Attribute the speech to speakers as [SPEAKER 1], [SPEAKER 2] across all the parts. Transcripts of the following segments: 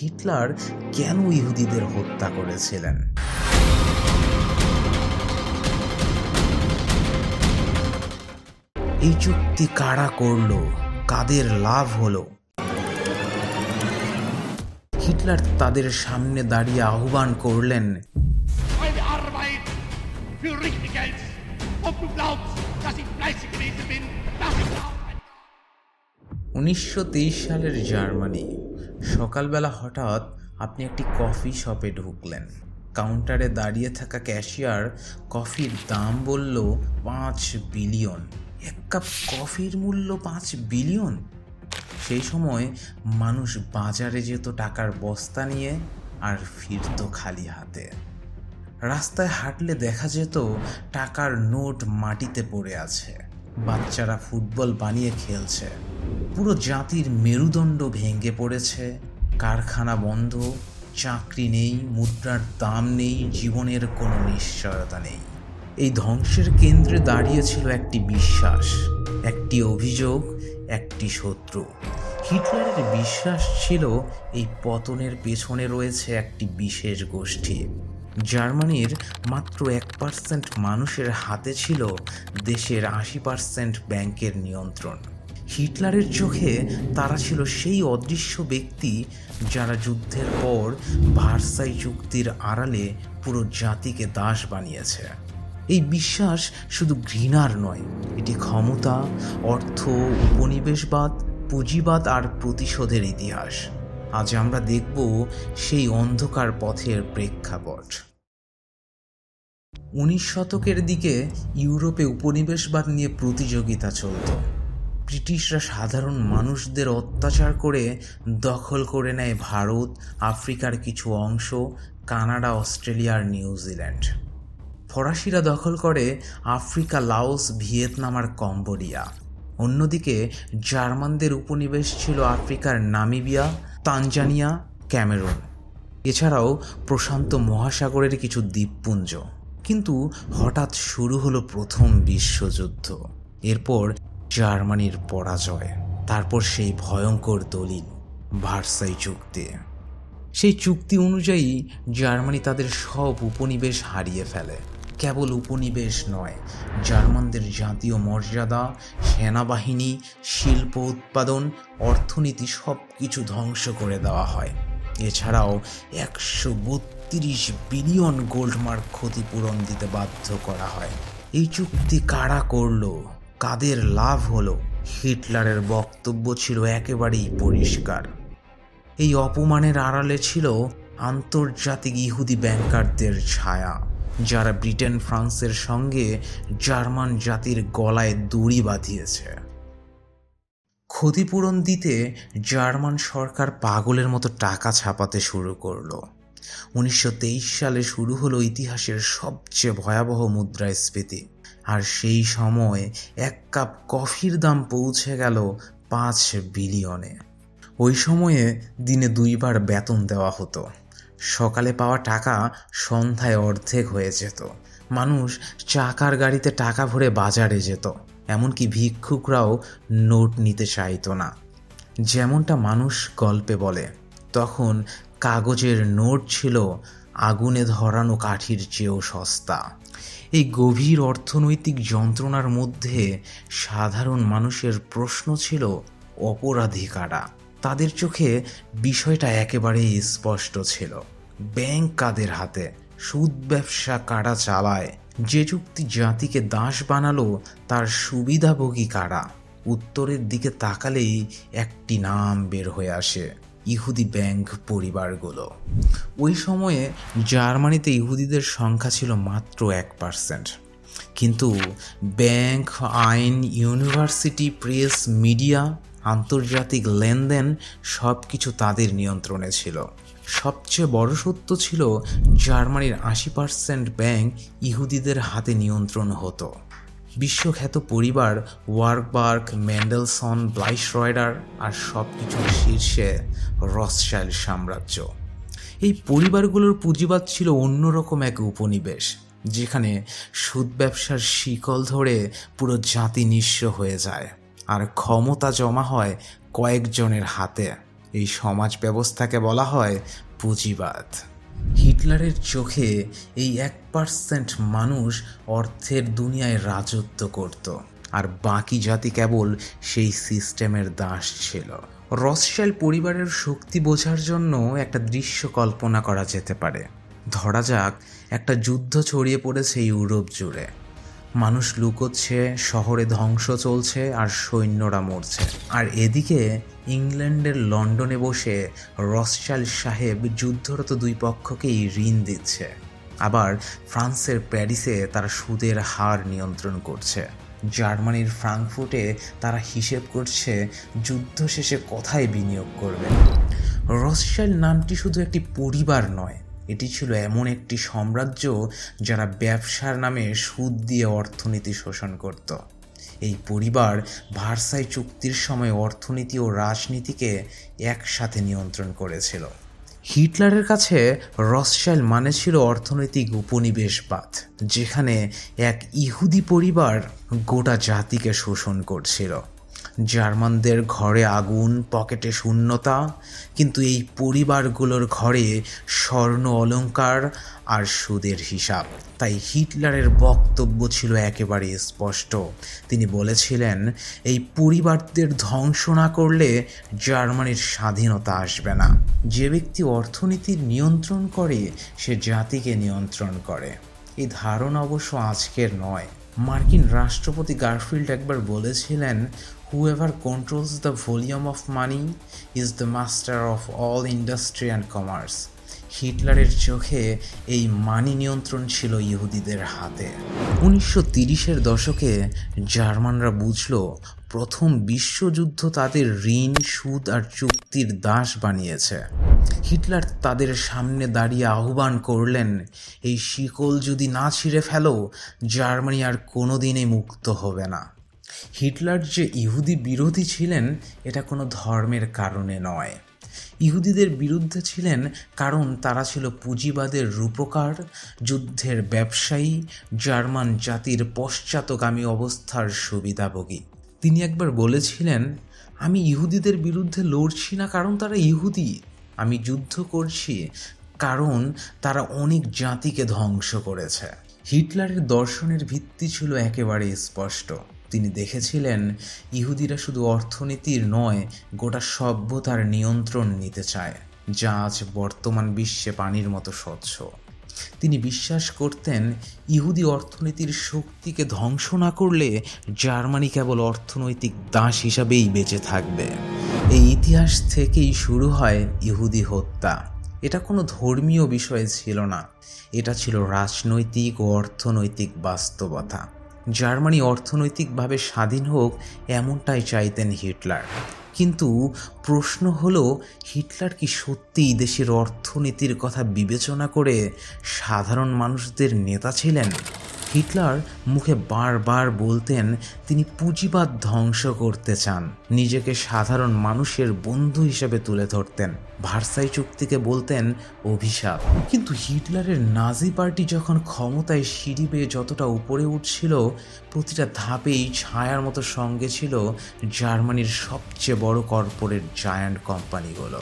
[SPEAKER 1] Hitler কেন ইহুদিদের হত্যা করেছিলেন। এই চুক্তি কারা করলো, কাদের লাভ হলো? হিটলার তাদের সামনে দাঁড়িয়ে আহ্বান করলেন, 1923 সালের জার্মানি। সকালবেলা হঠাৎ আপনি একটি কফি শপে ঢুকলেন। কাউন্টারে দাঁড়িয়ে থাকা ক্যাশিয়ার কফির দাম বলল 5 বিলিয়ন। এক কাপ কফির মূল্য 5 বিলিয়ন। সেই সময় মানুষ বাজারে যেত টাকার বস্তা নিয়ে আর ফিরত খালি হাতে। রাস্তায় হাঁটলে দেখা যেত টাকার নোট মাটিতে পড়ে আছে, বাচ্চারা ফুটবল বানিয়ে খেলছে, পুরো জাতির মেরুদণ্ড ভেঙে পড়েছে। কারখানা বন্ধ, চাকরি নেই, মুদ্রার দাম নেই, জীবনের কোনো নিশ্চয়তা নেই। এই ধ্বংসের কেন্দ্রে দাঁড়িয়েছিল একটি বিশ্বাস, একটি অভিযোগ, একটি শত্রু। হিটলারের বিশ্বাস ছিল এই পতনের পেছনে রয়েছে একটি বিশেষ গোষ্ঠী। জার্মানির মাত্র 1% মানুষের হাতে ছিল দেশের 80% ব্যাংকের নিয়ন্ত্রণ। হিটলারের চোখে তারা ছিল সেই অদৃশ্য ব্যক্তি যারা যুদ্ধের পর ভার্সাই চুক্তির আড়ালে পুরো জাতিকে দাস বানিয়েছে। এই বিশ্বাস শুধু ঘৃণার নয়, এটি ক্ষমতা, অর্থ, উপনিবেশবাদ, পুঁজিবাদ আর প্রতিশোধের ইতিহাস। আজ আমরা দেখব সেই অন্ধকার পথের প্রেক্ষাপট। 19 শতকের দিকে ইউরোপে উপনিবেশবাদ নিয়ে প্রতিযোগিতা চলত। ব্রিটিশরা সাধারণ মানুষদের অত্যাচার করে দখল করে নেয় ভারত, আফ্রিকার কিছু অংশ, কানাডা, অস্ট্রেলিয়া আর নিউজিল্যান্ড। ফরাসিরা দখল করে আফ্রিকা, লাওস, ভিয়েতনাম আর কম্বোডিয়া। অন্যদিকে জার্মানদের উপনিবেশ ছিল আফ্রিকার নামিবিয়া, তানজানিয়া, ক্যামেরুন, এছাড়াও প্রশান্ত মহাসাগরের কিছু দ্বীপপুঞ্জ। কিন্তু হঠাৎ শুরু হলো প্রথম বিশ্বযুদ্ধ। এরপর জার্মানির পরাজয়, তারপর সেই ভয়ঙ্কর দলিল ভার্সাই চুক্তি। সেই চুক্তি অনুযায়ী জার্মানি তাদের সব উপনিবেশ হারিয়ে ফেলে। কেবল উপনিবেশ নয়, জার্মানদের জাতীয় মর্যাদা, সেনাবাহিনী, শিল্প উৎপাদন, অর্থনীতি সব কিছু ধ্বংস করে দেওয়া হয়। এছাড়াও 132 বিলিয়ন গোল্ডমার্ক ক্ষতিপূরণ দিতে বাধ্য করা হয়। এই চুক্তি কারা করলো, কাদের লাভ হলো? হিটলারের বক্তব্য ছিল একেবারেই পরিষ্কার। এই অপমানের আড়ালে ছিল আন্তর্জাতিক ইহুদি ব্যাংকারদের ছায়া, যারা ব্রিটেন, ফ্রান্সের সঙ্গে জার্মান জাতির গলায় দড়ি বাঁধিয়েছে। ক্ষতিপূরণ দিতে জার্মান সরকার পাগলের মতো টাকা ছাপাতে শুরু করলো। 1923 সালে শুরু হলো ইতিহাসের সবচেয়ে ভয়াবহ মুদ্রাস্ফীতি। আর সেই সময় এক কাপ কফির দাম পৌঁছে গেল 5 বিলিয়নে। ওই সময়ে দিনে 2 বার বেতন দেওয়া হতো। সকালে পাওয়া টাকা সন্ধ্যায় অর্ধেক হয়ে যেত। মানুষ চাকার গাড়িতে টাকা ভরে বাজারে যেত, এমনকি ভিক্ষুকরাও নোট নিতে চাইতো না। যেমনটা মানুষ গল্পে বলে, তখন কাগজের নোট ছিল আগুনে ধরানো কাঠির চেয়েও সস্তা। এই গভীর অর্থনৈতিক যন্ত্রণার মধ্যে সাধারণ মানুষের প্রশ্ন ছিল অপরাধী কারা। তাদের চোখে বিষয়টা একেবারেই স্পষ্ট ছিল। ব্যাংক কাদের হাতে, সুদ ব্যবসা কারা চালায়, যে চুক্তি জাতিকে দাস বানালো তার সুবিধাভোগী কারা? উত্তরের দিকে তাকালেই একটি নাম বের হয়ে আসে, ইহুদি ব্যাংক পরিবারগুলো। ওই সময়ে জার্মানিতে ইহুদিদের সংখ্যা ছিল মাত্র 1%, কিন্তু ব্যাংক, আইন, ইউনিভার্সিটি, প্রেস, মিডিয়া, আন্তর্জাতিক লেনদেন সব কিছু তাদের নিয়ন্ত্রণে ছিল। সবচেয়ে বড় সত্য ছিল জার্মানির 80% ব্যাংক ইহুদিদের হাতে নিয়ন্ত্রণ হতো। বিশ্বখ্যাত পরিবার ওয়ারবার্গ, মেন্ডেলসন, ব্লাইশরয়ডার আর সব কিছুর শীর্ষে রথশাইল্ড সাম্রাজ্য। এই পরিবারগুলোর পুঁজিবাদ ছিল অন্যরকম এক উপনিবেশ, যেখানে সুদ ব্যবসার শিকল ধরে পুরো জাতি নিঃস্ব হয়ে যায় আর ক্ষমতা জমা হয় কয়েকজনের হাতে। এই সমাজ ব্যবস্থাকে বলা হয় পুঁজিবাদ। হিটলারের চোখে এই 1% মানুষ অর্থের দুনিয়ায় রাজত্ব করত, আর বাকি জাতি কেবল সেই সিস্টেমের দাস ছিল। রথশাইল্ড পরিবারের শক্তি বোঝার জন্য একটা দৃশ্য কল্পনা করা যেতে পারে। ধরা যাক একটা যুদ্ধ ছড়িয়ে পড়েছে ইউরোপ জুড়ে, মানুষ লুকোচ্ছে, শহরে ধ্বংস চলছে আর সৈন্যরা মরছে। আর এদিকে ইংল্যান্ডের লন্ডনে বসে রথশাইল্ড সাহেব যুদ্ধরত দুই পক্ষকেই ঋণ দিচ্ছে। আবার ফ্রান্সের প্যারিসে তারা সুদের হার নিয়ন্ত্রণ করছে। জার্মানির ফ্রাঙ্কফুর্টে তারা হিসেব করছে যুদ্ধ শেষে কোথায় বিনিয়োগ করবে। রথশাইল্ড নামটি শুধু একটি পরিবার নয়, এটি ছিল এমন একটি সাম্রাজ্য যারা ব্যবসার নামে সুদ দিয়ে অর্থনীতি শোষণ করত। এই পরিবার ভার্সাই চুক্তির সময় অর্থনীতি ও রাজনীতিকে একসাথে নিয়ন্ত্রণ করেছিল। হিটলারের কাছে রথশাইল্ড মানে ছিল অর্থনৈতিক উপনিবেশবাদ, যেখানে এক ইহুদি পরিবার গোটা জাতিকে শোষণ করছিল। জার্মানদের ঘরে আগুন, পকেটে শূন্যতা, কিন্তু এই পরিবারগুলোর ঘরে স্বর্ণ অলংকার আর সুদের হিসাব। তাই হিটলারের বক্তব্য ছিল একেবারে স্পষ্ট। তিনি বলেছিলেন, এই পরিবারদের ধ্বংস না করলে জার্মানির স্বাধীনতা আসবে না। যে ব্যক্তি অর্থনীতির নিয়ন্ত্রণ করে সে জাতিকে নিয়ন্ত্রণ করে। এই ধারণা অবশ্য আজকের নয়। মার্কিন রাষ্ট্রপতি গারফিল্ড একবার বলেছিলেন, whoever controls the volume of money is the master of all industry and commerce. হিটলারের চোখে এই মানি নিয়ন্ত্রণ ছিল ইহুদিদের হাতে। 1930-এর দশকে জার্মানরা বুঝল প্রথম বিশ্বযুদ্ধ তাদের ঋণ, সুদ আর চুক্তির দাস বানিয়েছে। হিটলার তাদের সামনে দাঁড়িয়ে আহ্বান করলেন, এই শিকল যদি না ছিঁড়ে ফেলো, জার্মানি আর কোনোদিনই মুক্ত হবে না। হিটলার যে ইহুদি বিরোধী ছিলেন এটা কোনো ধর্মের কারণে নয়। ইহুদিদের বিরুদ্ধে ছিলেন কারণ তারা ছিল পুঁজিবাদের রূপকার, যুদ্ধের ব্যবসায়ী, জার্মান জাতির পশ্চাৎগামী অবস্থার সুবিধাভোগী। তিনি একবার বলেছিলেন, আমি ইহুদিদের বিরুদ্ধে লড়ছি না কারণ তারা ইহুদি, আমি যুদ্ধ করছি কারণ তারা অনেক জাতিকে ধ্বংস করেছে। হিটলারের দর্শনের ভিত্তি ছিল একেবারে স্পষ্ট। তিনি দেখেছিলেন ইহুদিরা শুধু অর্থনীতির নয়, গোটা সভ্যতার নিয়ন্ত্রণ নিতে চায়, যা আজ বর্তমান বিশ্বে পানির মতো স্বচ্ছ। তিনি বিশ্বাস করতেন ইহুদি অর্থনীতির শক্তিকে ধ্বংস না করলে জার্মানি কেবল অর্থনৈতিক দাস হিসাবেই বেঁচে থাকবে। এই ইতিহাস থেকেই শুরু হয় ইহুদি হত্যা। এটা কোনো ধর্মীয় বিষয় ছিল না, এটা ছিল রাজনৈতিক ও অর্থনৈতিক বাস্তবতা। জার্মানি অর্থনৈতিকভাবে স্বাধীন হোক এমনটাই চাইতেন হিটলার। কিন্তু প্রশ্ন হলো, হিটলার কি সত্যিই দেশের অর্থনীতির কথা বিবেচনা করে সাধারণ মানুষদের নেতা ছিলেন? হিটলার মুখে বারবার বলতেন তিনি পুঁজিবাদ ধ্বংস করতে চান, নিজেকে সাধারণ মানুষের বন্ধু হিসেবে তুলে ধরতেন। ভার্সাই চুক্তিকে বলতেন অভিশাপ। কিন্তু হিটলারের নাজি পার্টি যখন ক্ষমতায় সিঁড়ি বেয়ে যতটা উপরে উঠছিল, প্রতিটা ধাপেই ছায়ার মতো সঙ্গে ছিল জার্মানির সবচেয়ে বড় কর্পোরেট জায়ান্ট কোম্পানিগুলো।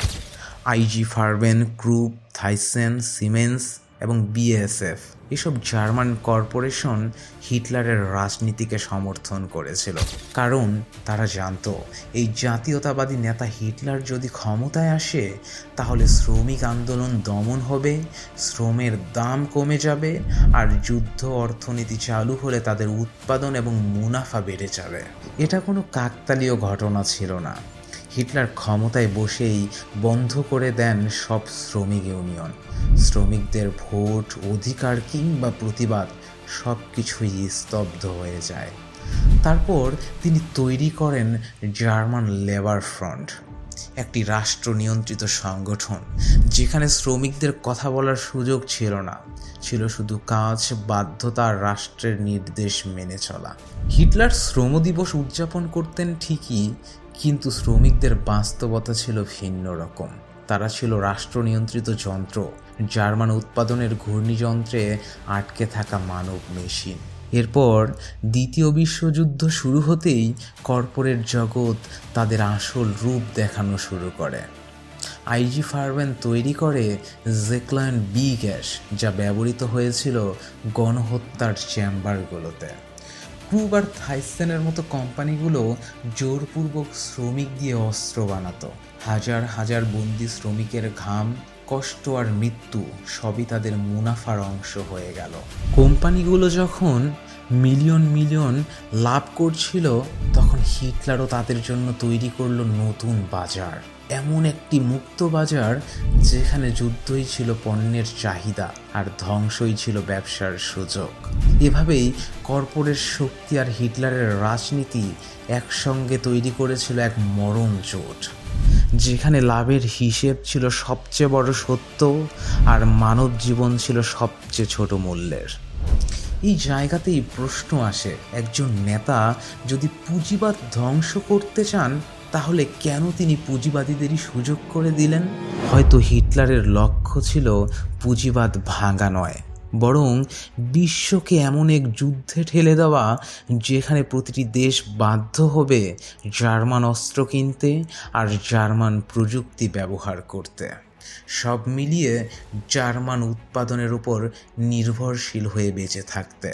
[SPEAKER 1] আইজি ফারবেন, ক্রুপ, থাইসেন, সিমেন্স এবং বিএসএফ, এসব জার্মান কর্পোরেশন হিটলারের রাজনীতিকে সমর্থন করেছিল, কারণ তারা জানতো এই জাতীয়তাবাদী নেতা হিটলার যদি ক্ষমতায় আসে তাহলে শ্রমিক আন্দোলন দমন হবে, শ্রমের দাম কমে যাবে, আর যুদ্ধ অর্থনীতি চালু হলে তাদের উৎপাদন এবং মুনাফা বেড়ে যাবে। এটা কোনো কাকতালীয় ঘটনা ছিল না। হিটলার ক্ষমতায় বসেই বন্ধ করে দেন সব শ্রমিক ইউনিয়ন। শ্রমিকদের ভোট, অধিকার কিংবা প্রতিবাদ সব কিছুই স্তব্ধ হয়ে যায়। তারপর তিনি তৈরি করেন জার্মান লেবার ফ্রন্ট, একটি রাষ্ট্র নিয়ন্ত্রিত সংগঠন যেখানে শ্রমিকদের কথা বলার সুযোগ ছিল না, ছিল শুধু কাজ, বাধ্যতা আর রাষ্ট্রের নির্দেশ মেনে চলা। হিটলার শ্রম দিবস উদযাপন করতেন ঠিকই, কিন্তু শ্রমিকদের বাস্তবতা ছিল ভিন্ন রকম। তারা ছিল রাষ্ট্র নিয়ন্ত্রিত যন্ত্র, জার্মান উৎপাদনের ঘূর্ণিযন্ত্রে আটকে থাকা মানব মেশিন। এরপর দ্বিতীয় বিশ্বযুদ্ধ শুরু হতেই কর্পোরেট জগৎ তাদের আসল রূপ দেখানো শুরু করে। আইজি ফারবেন তৈরি করে জেক্লায়ন বি গ্যাস, যা ব্যবহৃত হয়েছিল গণহত্যার চেম্বারগুলোতে। ক্রুগ আর থাইসেনের মতো কোম্পানিগুলো জোরপূর্বক শ্রমিক দিয়ে অস্ত্র বানাতো। হাজার হাজার বন্দি শ্রমিকের ঘাম, কষ্ট আর মৃত্যু সবই তাদের মুনাফার অংশ হয়ে গেল। কোম্পানিগুলো যখন মিলিয়ন মিলিয়ন লাভ করছিল, তখন হিটলারও তাদের জন্য তৈরি করলো নতুন বাজার, এমন একটি মুক্ত বাজার যেখানে যুদ্ধই ছিল পণ্যের চাহিদা আর ধ্বংসই ছিল ব্যবসার সুযোগ। এভাবেই কর্পোরেট শক্তি আর হিটলারের রাজনীতি একসঙ্গে তৈরি করেছিল এক মরণ জোট, যেখানে লাভের হিসেব ছিল সবচেয়ে বড় সত্য আর মানব জীবন ছিল সবচেয়ে ছোট মূল্যের। এই জায়গাতেই প্রশ্ন আসে, একজন নেতা যদি পুঁজিবাদ ধ্বংস করতে চান, তাহলে কেন তিনি পুঁজিবাদীদেরই সুযোগ করে দিলেন? হয়তো হিটলারের লক্ষ্য ছিল পুঁজিবাদ ভাঙা নয়, বরং বিশ্বকে এমন এক যুদ্ধে ঠেলে দেওয়া যেখানে প্রতিটি দেশ বাধ্য হবে জার্মান অস্ত্র কিনতে আর জার্মান প্রযুক্তি ব্যবহার করতে। সব মিলিয়ে জার্মান উৎপাদনের উপর নির্ভরশীল হয়ে বেঁচে থাকতে।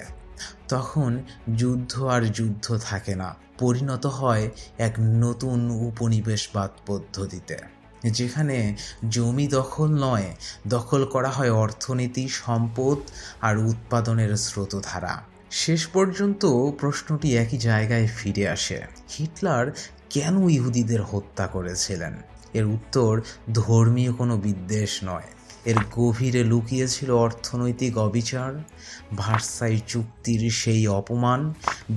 [SPEAKER 1] তখন যুদ্ধ আর যুদ্ধ থাকে না, পরিণত হয় এক নতুন উপনিবেশবাদ পদ্ধতিতে, যেখানে জমি দখল নয়, দখল করা হয় অর্থনীতি, সম্পদ আর উৎপাদনের স্রোতধারা। শেষ পর্যন্ত প্রশ্নটি একই জায়গায় ফিরে আসে, হিটলার কেন ইহুদিদের হত্যা করেছিলেন? এর উত্তর ধর্মীয় কোনো বিদ্বেষ নয়, এর গভীরে লুকিয়েছিল অর্থনৈতিক অবিচার, ভার্সাই চুক্তির সেই অপমান,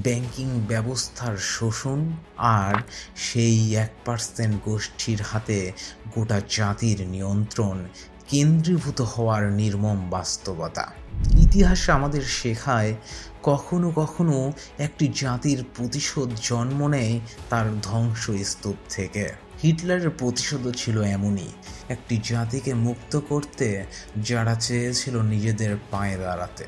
[SPEAKER 1] ব্যাংকিং ব্যবস্থার শোষণ আর সেই 1% গোষ্ঠীর হাতে গোটা জাতির নিয়ন্ত্রণ কেন্দ্রীভূত হওয়ার নির্মম বাস্তবতা। ইতিহাস আমাদের শেখায়, কখনো কখনো একটি জাতির প্রতিশোধ জন্ম নেয় তার ধ্বংসস্তূপ থেকে। হিটলারের প্রতিশোধও ছিল এমনই, একটি জাতিকে মুক্ত করতে যারা চেয়েছিল নিজেদের পায়ে দাঁড়াতে।